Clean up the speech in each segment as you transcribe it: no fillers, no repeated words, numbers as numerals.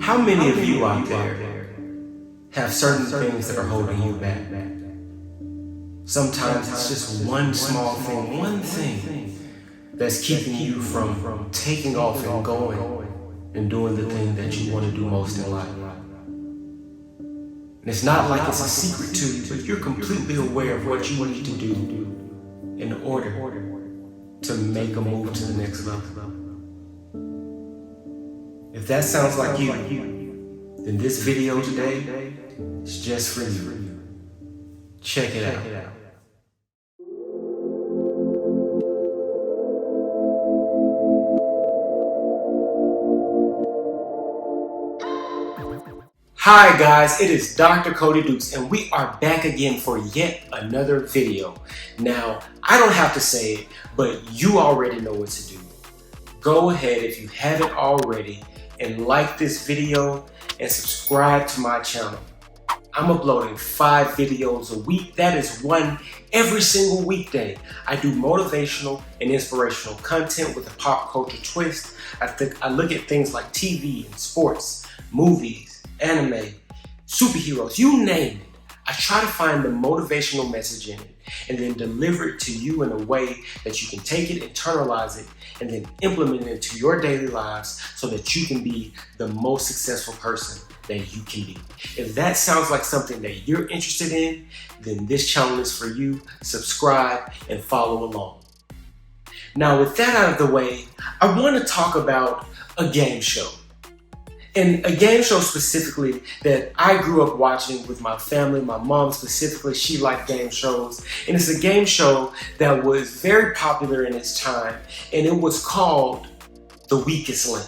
How many of you out there have certain things that are holding you back? Sometimes it's just one small thing, one thing that's keeping you from taking off and going and doing the thing that you want to do most in life. And it's not like it's a secret to you, but you're completely aware of what you need to do in order to make a move to the next level. If that sounds like you, then this video today is just for you. Check it out. Hi guys, it is Dr. Cody Dukes and we are back again for yet another video. Now, I don't have to say it, but you already know what to do. Go ahead if you haven't already and like this video and subscribe to my channel. I'm uploading 5 videos a week. That is one every single weekday. I do motivational and inspirational content with a pop culture twist. I look at things like TV and sports, movies, anime, superheroes, you name it. I try to find the motivational message in it and then deliver it to you in a way that you can take it, internalize it, and then implement it into your daily lives so that you can be the most successful person that you can be. If that sounds like something that you're interested in, then this channel is for you. Subscribe and follow along. Now, with that out of the way, I want to talk about a game show. And a game show specifically that I grew up watching with my family. My mom specifically, she liked game shows. And it's a game show that was very popular in its time. And it was called The Weakest Link.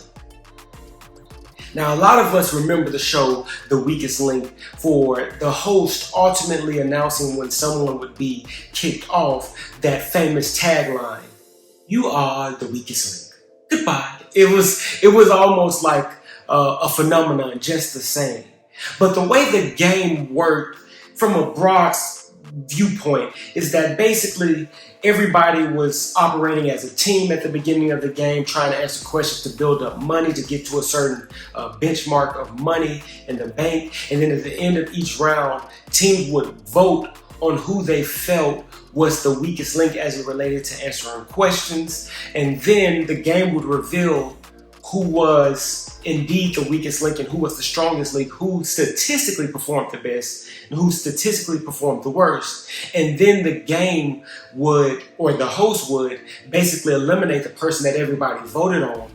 Now, a lot of us remember the show The Weakest Link for the host ultimately announcing when someone would be kicked off that famous tagline, "You are the weakest link. Goodbye." It was almost like a phenomenon just the same. But the way the game worked from a broad viewpoint is that basically everybody was operating as a team at the beginning of the game, trying to answer questions to build up money to get to a certain benchmark of money in the bank. And then at the end of each round, teams would vote on who they felt was the weakest link as it related to answering questions. And then the game would reveal who was indeed the weakest link and who was the strongest link, who statistically performed the best and who statistically performed the worst. And then the game would, or the host would, basically eliminate the person that everybody voted on.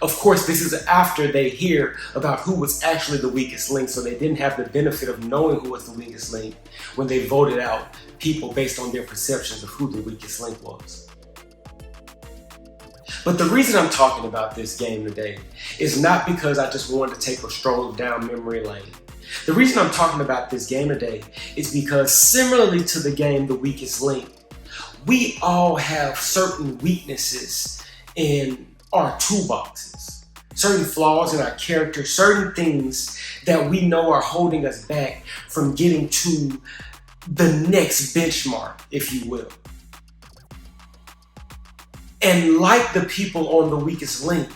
Of course, this is after they hear about who was actually the weakest link, so they didn't have the benefit of knowing who was the weakest link when they voted out people based on their perceptions of who the weakest link was. But the reason I'm talking about this game today is not because I just wanted to take a stroll down memory lane. The reason I'm talking about this game today is because similarly to the game The Weakest Link, we all have certain weaknesses in our toolboxes, certain flaws in our character, certain things that we know are holding us back from getting to the next benchmark, if you will. And like the people on The Weakest Link,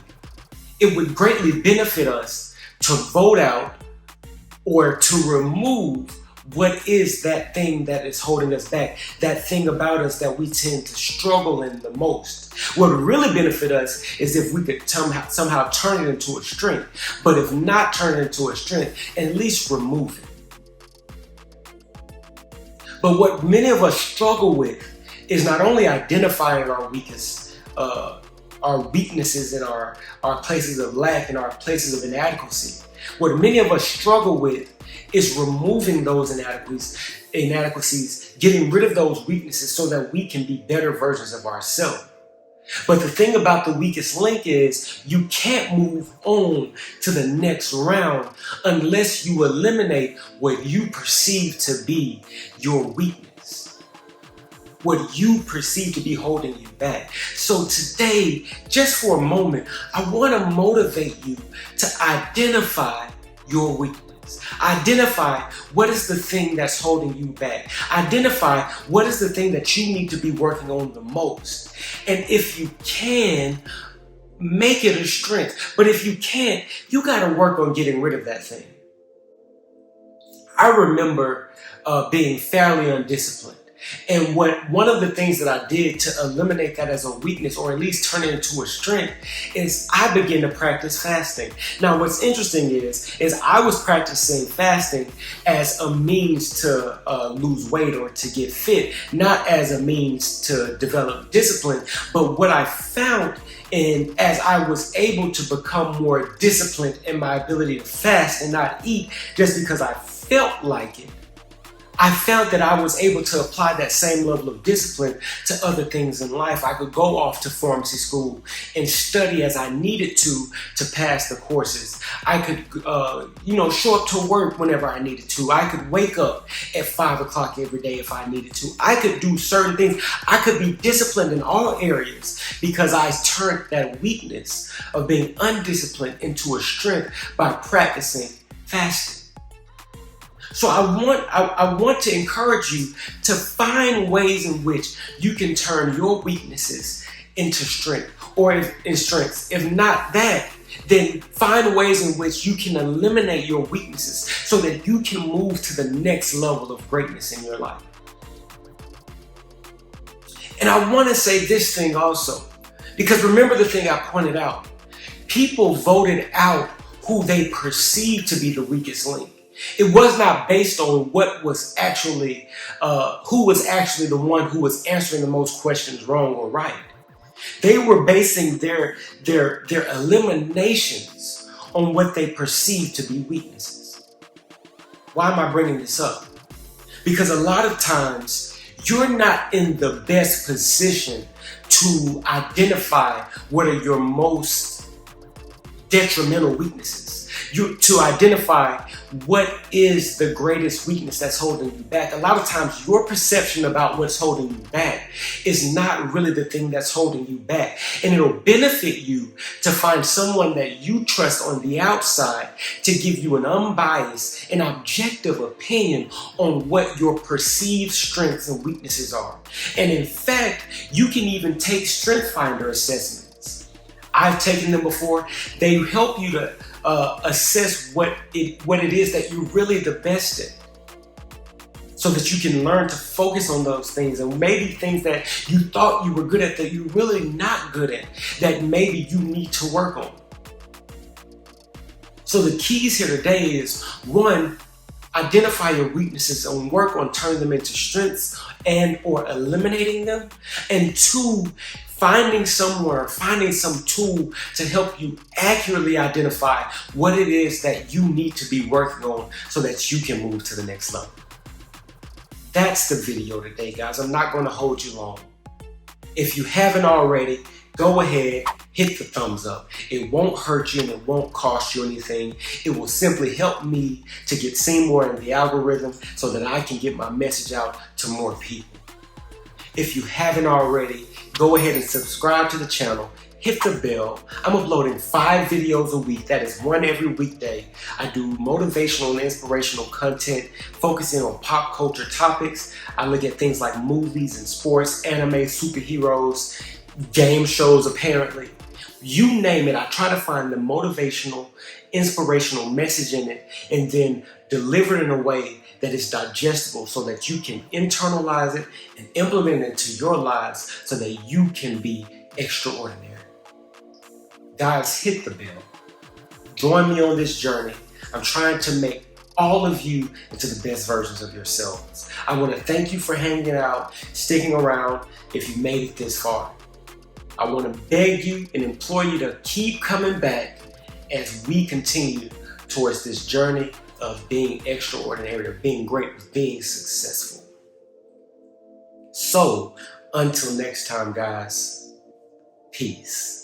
it would greatly benefit us to vote out or to remove what is that thing that is holding us back, that thing about us that we tend to struggle in the most. What would really benefit us is if we could somehow turn it into a strength, but if not turn it into a strength, at least remove it. But what many of us struggle with is not only identifying our weaknesses and our places of lack and our places of inadequacy. What many of us struggle with is removing those inadequacies, getting rid of those weaknesses so that we can be better versions of ourselves. But the thing about The Weakest Link is you can't move on to the next round unless you eliminate what you perceive to be your weakness, what you perceive to be holding you back. So today, just for a moment, I want to motivate you to identify your weakness. Identify what is the thing that's holding you back. Identify what is the thing that you need to be working on the most. And if you can, make it a strength. But if you can't, you got to work on getting rid of that thing. I remember being fairly undisciplined. And one of the things that I did to eliminate that as a weakness, or at least turn it into a strength, is I began to practice fasting. Now, what's interesting is I was practicing fasting as a means to lose weight or to get fit, not as a means to develop discipline. But what I found, and as I was able to become more disciplined in my ability to fast and not eat just because I felt like it, I found that I was able to apply that same level of discipline to other things in life. I could go off to pharmacy school and study as I needed to pass the courses. I could, show up to work whenever I needed to. I could wake up at 5 o'clock every day if I needed to. I could do certain things. I could be disciplined in all areas because I turned that weakness of being undisciplined into a strength by practicing fasting. So I want to encourage you to find ways in which you can turn your weaknesses into strength, or in strengths. If not that, then find ways in which you can eliminate your weaknesses so that you can move to the next level of greatness in your life. And I want to say this thing also, because remember the thing I pointed out. People voted out who they perceived to be the weakest link. It was not based on what was actually, who was actually the one who was answering the most questions wrong or right. They were basing their eliminations on what they perceived to be weaknesses. Why am I bringing this up? Because a lot of times you're not in the best position to identify what are your most detrimental weaknesses. To identify what is the greatest weakness that's holding you back. A lot of times your perception about what's holding you back is not really the thing that's holding you back. And it'll benefit you to find someone that you trust on the outside to give you an unbiased and objective opinion on what your perceived strengths and weaknesses are. And in fact, you can even take Strength Finder assessments. I've taken them before. They help you to assess what it is that you're really the best at, so that you can learn to focus on those things, and maybe things that you thought you were good at that you're really not good at, that maybe you need to work on. So the keys here today is, one, identify your weaknesses and work on turning them into strengths and or eliminating them. And two, finding some tool to help you accurately identify what it is that you need to be working on so that you can move to the next level. That's the video today, guys. I'm not going to hold you long. If you haven't already, go ahead, hit the thumbs up. It won't hurt you and it won't cost you anything. It will simply help me to get seen more in the algorithm so that I can get my message out to more people. If you haven't already, go ahead and subscribe to the channel, hit the bell. I'm uploading 5 videos a week. That is one every weekday. I do motivational and inspirational content focusing on pop culture topics. I look at things like movies and sports, anime, superheroes, game shows apparently. You name it, I try to find the motivational, inspirational message in it and then deliver it in a way that is digestible so that you can internalize it and implement it into your lives so that you can be extraordinary. Guys, hit the bell. Join me on this journey. I'm trying to make all of you into the best versions of yourselves. I want to thank you for hanging out, sticking around if you made it this far. I want to beg you and implore you to keep coming back as we continue towards this journey of being extraordinary, of being great, of being successful. So, until next time, guys, peace.